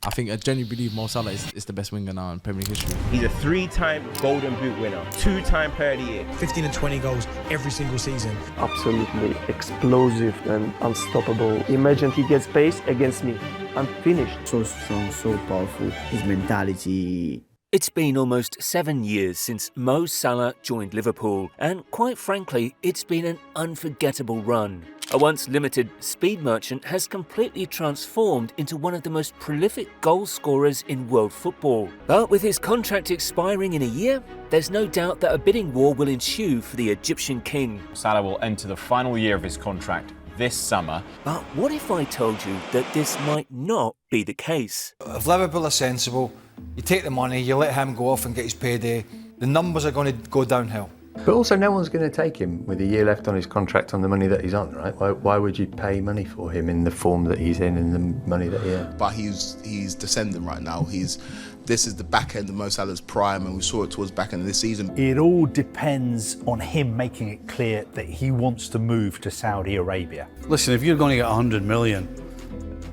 I think I genuinely believe Mo Salah is the best winger now in Premier League history. He's a 3-time Golden Boot winner, 2-time Player of the Year. 15 and 20 goals every single season. Absolutely explosive and unstoppable. Imagine he gets pace against me. I'm finished. So strong, so powerful. His mentality. It's been almost 7 years since Mo Salah joined Liverpool, and quite frankly, it's been an unforgettable run. A once limited speed merchant has completely transformed into one of the most prolific goal scorers in world football. But with his contract expiring in a year, there's no doubt that a bidding war will ensue for the Egyptian king. Salah will enter the final year of his contract this summer. But what if I told you that this might not be the case? If Liverpool are sensible, you take the money, you let him go off and get his payday, the numbers are going to go downhill. But also no one's going to take him with a year left on his contract on the money that he's on, right? Why would you pay money for him in the form that he's in and the money that he earns? But he's descending right now. This is the back end of Mo Salah's prime, and we saw it towards back end of this season. It all depends on him making it clear that he wants to move to Saudi Arabia. Listen, if you're going to get 100 million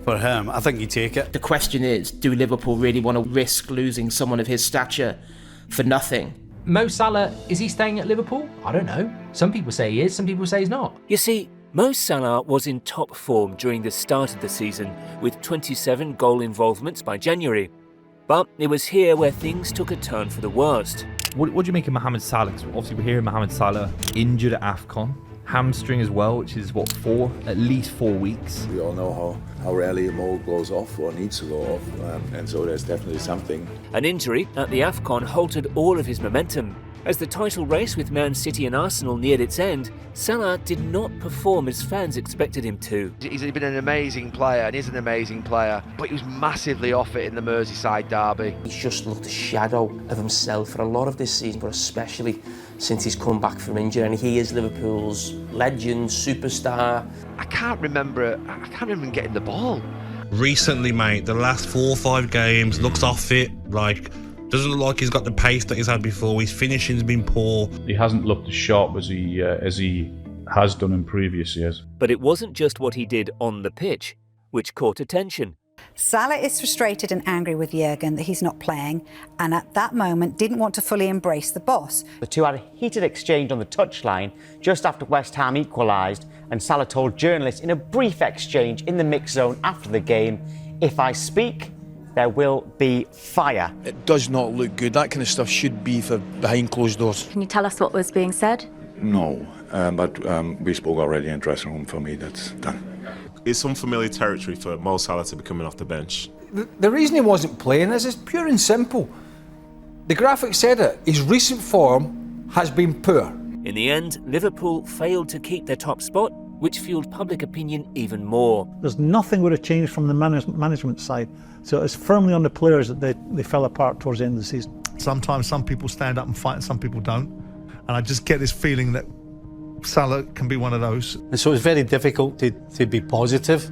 for him, I think you take it. The question is, do Liverpool really want to risk losing someone of his stature for nothing? Mo Salah, is he staying at Liverpool? I don't know. Some people say he is, some people say he's not. You see, Mo Salah was in top form during the start of the season, with 27 goal involvements by January. But it was here where things took a turn for the worst. What do you make of Mohamed Salah? Obviously, we're hearing Mohamed Salah injured at AFCON. Hamstring as well, which is at least 4 weeks. We all know how rarely Mo goes off or needs to go off, and so there's definitely something. An injury at the AFCON halted all of his momentum. As the title race with Man City and Arsenal neared its end, Salah did not perform as fans expected him to. He's been an amazing player and is an amazing player, but he was massively off it in the Merseyside derby. He's just looked a shadow of himself for a lot of this season, but especially since he's come back from injury, and he is Liverpool's legend, superstar. I can't remember him getting the ball. Recently, mate, the last 4 or 5 games, looks off it, doesn't look like he's got the pace that he's had before. His finishing's been poor. He hasn't looked as sharp as he has done in previous years. But it wasn't just what he did on the pitch which caught attention. Salah is frustrated and angry with Jurgen that he's not playing, and at that moment didn't want to fully embrace the boss. The two had a heated exchange on the touchline just after West Ham equalised, and Salah told journalists in a brief exchange in the mix zone after the game, "If I speak, there will be fire." It does not look good. That kind of stuff should be for behind closed doors. Can you tell us what was being said? No, but we spoke already in the dressing room. For me, that's done. It's unfamiliar territory for Mo Salah to be coming off the bench. The reason he wasn't playing is pure and simple. The graphic said it. His recent form has been poor. In the end, Liverpool failed to keep their top spot, which fueled public opinion even more. There's nothing would have changed from the management side, so it's firmly on the players that they fell apart towards the end of the season. Sometimes some people stand up and fight and some people don't, and I just get this feeling that Salah can be one of those. And so it's very difficult to be positive,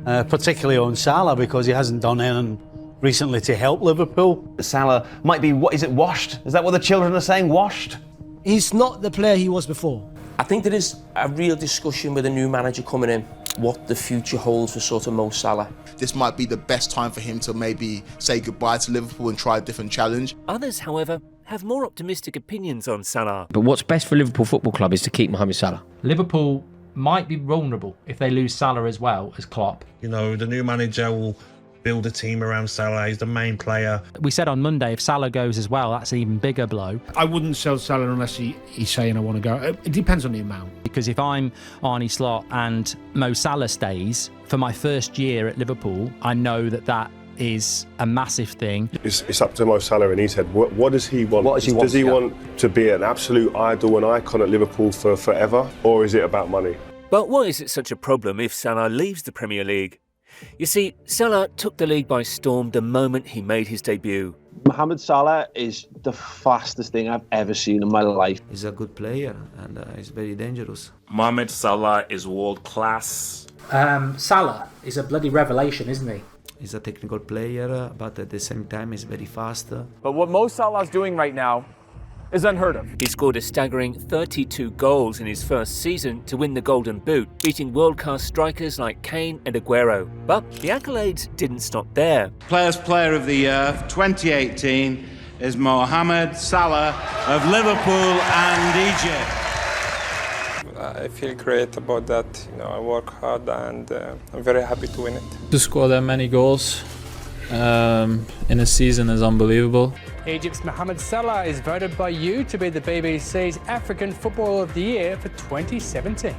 particularly on Salah, because he hasn't done anything recently to help Liverpool. Salah might be, washed? Is that what the children are saying, washed? He's not the player he was before. I think there is a real discussion with a new manager coming in, what the future holds for sort of Mo Salah. This might be the best time for him to maybe say goodbye to Liverpool and try a different challenge. Others, however, have more optimistic opinions on Salah. But what's best for Liverpool Football Club is to keep Mohamed Salah. Liverpool might be vulnerable if they lose Salah as well as Klopp. You know, the new manager will build a team around Salah. He's the main player. We said on Monday, if Salah goes as well, that's an even bigger blow. I wouldn't sell Salah unless he's saying I want to go. It depends on the amount. Because if I'm Arne Slot and Mo Salah stays, for my first year at Liverpool, I know that is a massive thing. It's up to Mo Salah in his head. What does he want? Does he want to be an absolute idol and icon at Liverpool for forever, or is it about money? But why is it such a problem if Salah leaves the Premier League? You see, Salah took the league by storm the moment he made his debut. Mohamed Salah is the fastest thing I've ever seen in my life. He's a good player and he's very dangerous. Mohamed Salah is world class. Salah is a bloody revelation, isn't he? He's a technical player, but at the same time he's very fast. But what Mo Salah's doing right now is unheard of. He scored a staggering 32 goals in his first season to win the Golden Boot, beating world-class strikers like Kane and Aguero. But the accolades didn't stop there. Players' Player of the Year 2018 is Mohamed Salah of Liverpool and Egypt. I feel great about that. I work hard and I'm very happy to win it. To score that many goals in a season is unbelievable. Egypt's Mohamed Salah is voted by you to be the BBC's African Footballer of the Year for 2017.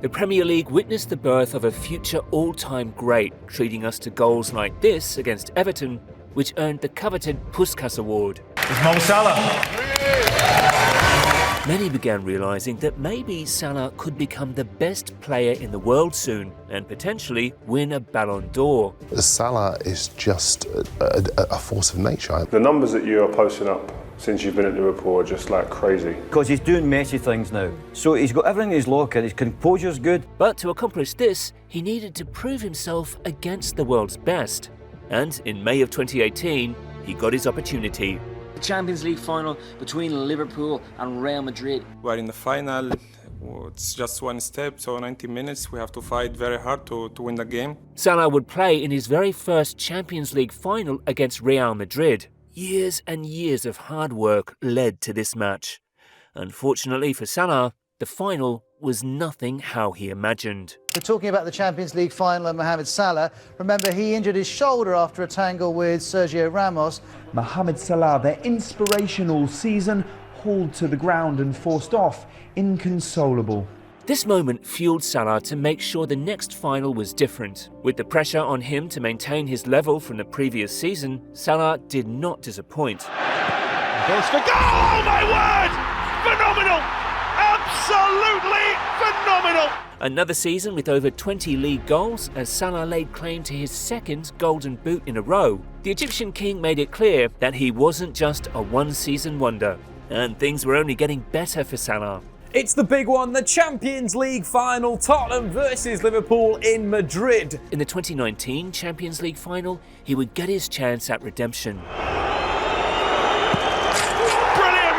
The Premier League witnessed the birth of a future all-time great, treating us to goals like this against Everton, which earned the coveted Puskas Award. It's Mo Salah. Many began realising that maybe Salah could become the best player in the world soon and potentially win a Ballon d'Or. Salah is just a force of nature. The numbers that you are posting up since you've been at Liverpool are just like crazy. Because he's doing Messi things now. So he's got everything in his locker, his composure's good. But to accomplish this, he needed to prove himself against the world's best. And in May of 2018, he got his opportunity. The Champions League final between Liverpool and Real Madrid. We're in the final. It's just one step, so 90 minutes. We have to fight very hard to win the game. Salah would play in his very first Champions League final against Real Madrid. Years and years of hard work led to this match. Unfortunately for Salah, the final was nothing how he imagined. We're talking about the Champions League final and Mohamed Salah. Remember, he injured his shoulder after a tangle with Sergio Ramos. Mohamed Salah, their inspirational season, hauled to the ground and forced off, inconsolable. This moment fueled Salah to make sure the next final was different. With the pressure on him to maintain his level from the previous season, Salah did not disappoint. Goes for goal! Oh my word! Phenomenal! Absolutely phenomenal! Another season with over 20 league goals as Salah laid claim to his second Golden Boot in a row. The Egyptian king made it clear that he wasn't just a one-season wonder. And things were only getting better for Salah. It's the big one, the Champions League final, Tottenham versus Liverpool in Madrid. In the 2019 Champions League final, he would get his chance at redemption. Brilliant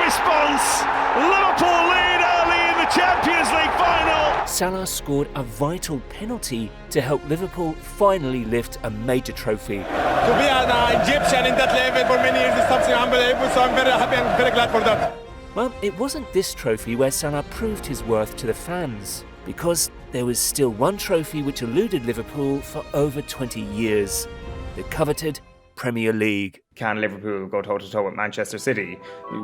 response! Liverpool lead early in the Champions League final! Salah scored a vital penalty to help Liverpool finally lift a major trophy. To be an Egyptian in that level for many years is something unbelievable, so I'm very happy and very glad for that. Well, it wasn't this trophy where Salah proved his worth to the fans, because there was still one trophy which eluded Liverpool for over 20 years, the coveted Premier League. Can Liverpool go toe-to-toe with Manchester City?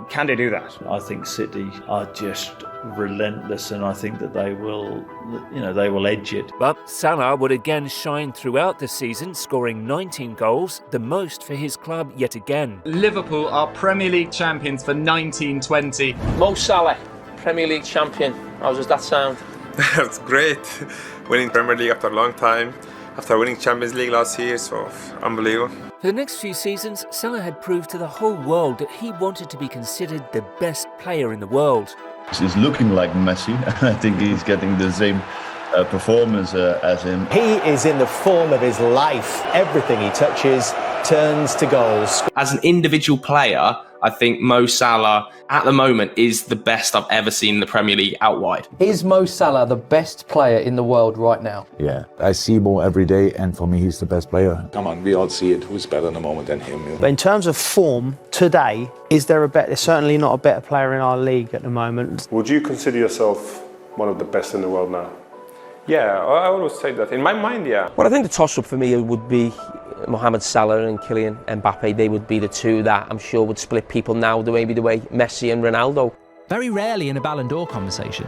Can they do that? I think City are just relentless, and I think that they will, they will edge it. But Salah would again shine throughout the season, scoring 19 goals, the most for his club yet again. Liverpool are Premier League champions for 1920. Mo Salah, Premier League champion. How does that sound? That's great. Winning Premier League after a long time, after winning Champions League last year, so unbelievable. For the next few seasons, Salah had proved to the whole world that he wanted to be considered the best player in the world. He's looking like Messi, and I think he's getting the same performance as him. He is in the form of his life. Everything he touches turns to goals. As an individual player, I think Mo Salah, at the moment, is the best I've ever seen in the Premier League out wide. Is Mo Salah the best player in the world right now? Yeah, I see Mo every day, and for me, he's the best player. Come on, we all see it. Who's better in the moment than him? But in terms of form, today, is there there's certainly not a better player in our league at the moment. Would you consider yourself one of the best in the world now? Yeah, I always say that. In my mind, yeah. Well, I think the toss-up for me would be Mohamed Salah and Kylian Mbappe. They would be the two that I'm sure would split people now, maybe the way Messi and Ronaldo. Very rarely in a Ballon d'Or conversation.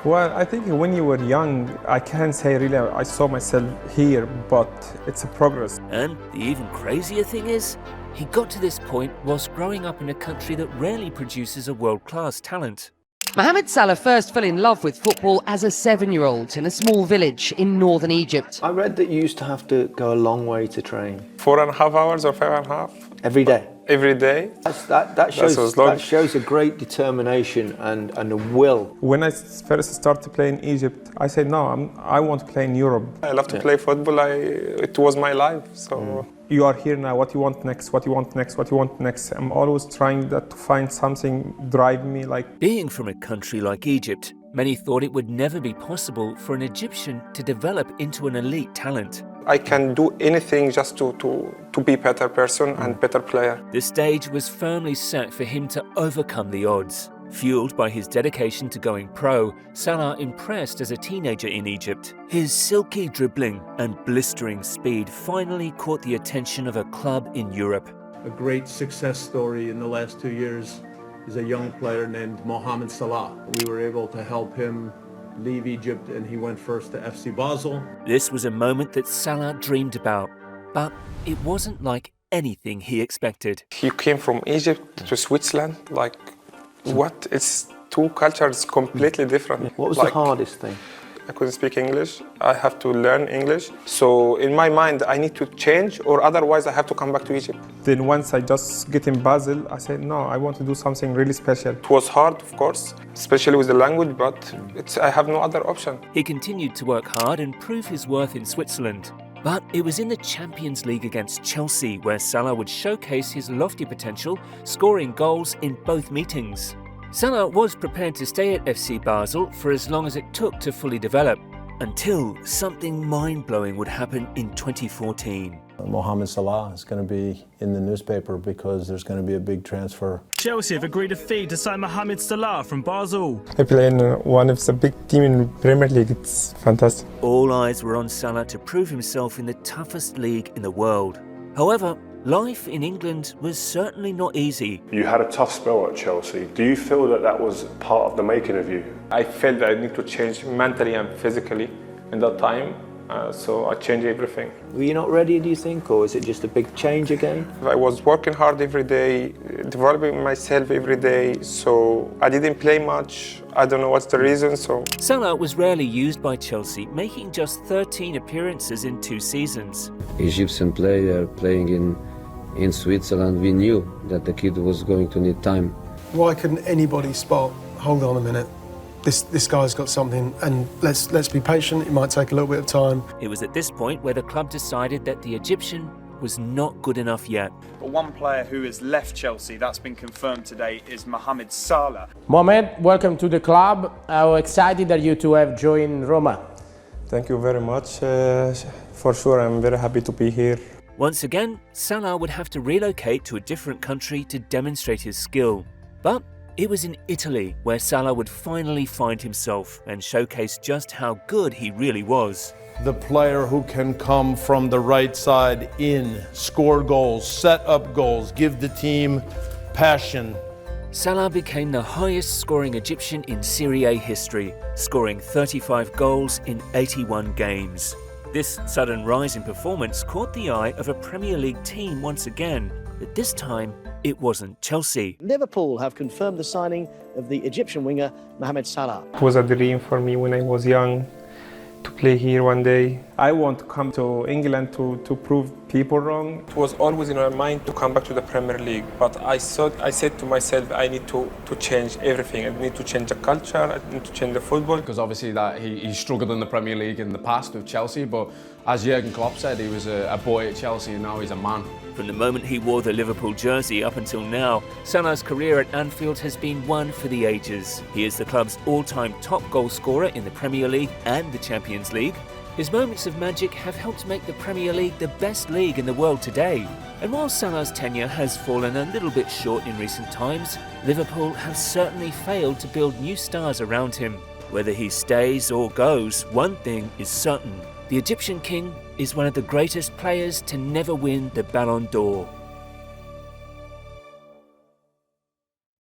Well, I think when you were young, I can't say really I saw myself here, but it's a progress. And the even crazier thing is, he got to this point whilst growing up in a country that rarely produces a world-class talent. Mohamed Salah first fell in love with football as a 7-year-old in a small village in northern Egypt. I read that you used to have to go a long way to train. 4.5 hours or 5.5? Every day? Every day. That shows a great determination and a will. When I first started to play in Egypt, I said, no, I want to play in Europe. I love to play football. It was my life, so you are here now, what you want next, what you want next, what you want next. I'm always trying to find something drive me like. Being from a country like Egypt, many thought it would never be possible for an Egyptian to develop into an elite talent. I can do anything just to be a better person and better player. The stage was firmly set for him to overcome the odds. Fueled by his dedication to going pro, Salah impressed as a teenager in Egypt. His silky dribbling and blistering speed finally caught the attention of a club in Europe. A great success story in the last 2 years is a young player named Mohamed Salah. We were able to help him leave Egypt and he went first to FC Basel. This was a moment that Salah dreamed about, but it wasn't like anything he expected. He came from Egypt to Switzerland, like what? It's two cultures completely different. What was the hardest thing? I couldn't speak English. I have to learn English. So in my mind, I need to change or otherwise I have to come back to Egypt. Then once I just get in Basel, I said, no, I want to do something really special. It was hard, of course, especially with the language, but I have no other option. He continued to work hard and prove his worth in Switzerland. But it was in the Champions League against Chelsea where Salah would showcase his lofty potential, scoring goals in both meetings. Salah was prepared to stay at FC Basel for as long as it took to fully develop, until something mind-blowing would happen in 2014. Mohamed Salah is going to be in the newspaper because there's going to be a big transfer. Chelsea have agreed a fee to sign Mohamed Salah from Basel. I play in one of the big teams in the Premier League. It's fantastic. All eyes were on Salah to prove himself in the toughest league in the world. However, life in England was certainly not easy. You had a tough spell at Chelsea. Do you feel that that was part of the making of you? I felt that I need to change mentally and physically in that time. So I changed everything. Were you not ready, do you think, or is it just a big change again? I was working hard every day, developing myself every day, so I didn't play much. I don't know what's the reason, so... Salah was rarely used by Chelsea, making just 13 appearances in 2 seasons. Egyptian player playing in Switzerland, we knew that the kid was going to need time. Why couldn't anybody spot, hold on a minute, this guy's got something, and let's be patient, it might take a little bit of time. It was at this point where the club decided that the Egyptian was not good enough yet. But one player who has left Chelsea, that's been confirmed today, is Mohamed Salah. Mohamed, welcome to the club. How excited are you to have joined Roma? Thank you very much. For sure, I'm very happy to be here. Once again, Salah would have to relocate to a different country to demonstrate his skill. But it was in Italy where Salah would finally find himself and showcase just how good he really was. The player who can come from the right side in, score goals, set up goals, give the team passion. Salah became the highest scoring Egyptian in Serie A history, scoring 35 goals in 81 games. This sudden rise in performance caught the eye of a Premier League team once again, but this time it wasn't Chelsea. Liverpool have confirmed the signing of the Egyptian winger Mohamed Salah. It was a dream for me when I was young to play here one day. I want to come to England to prove people wrong. It was always in my mind to come back to the Premier League, but I said to myself, I need to change everything. I need to change the culture, I need to change the football. Because obviously that he struggled in the Premier League in the past with Chelsea, but as Jurgen Klopp said, he was a boy at Chelsea and now he's a man. From the moment he wore the Liverpool jersey up until now, Salah's career at Anfield has been one for the ages. He is the club's all-time top goal scorer in the Premier League and the Champions League. His moments of magic have helped make the Premier League the best league in the world today. And while Salah's tenure has fallen a little bit short in recent times, Liverpool have certainly failed to build new stars around him. Whether he stays or goes, one thing is certain. The Egyptian king is one of the greatest players to never win the Ballon d'Or.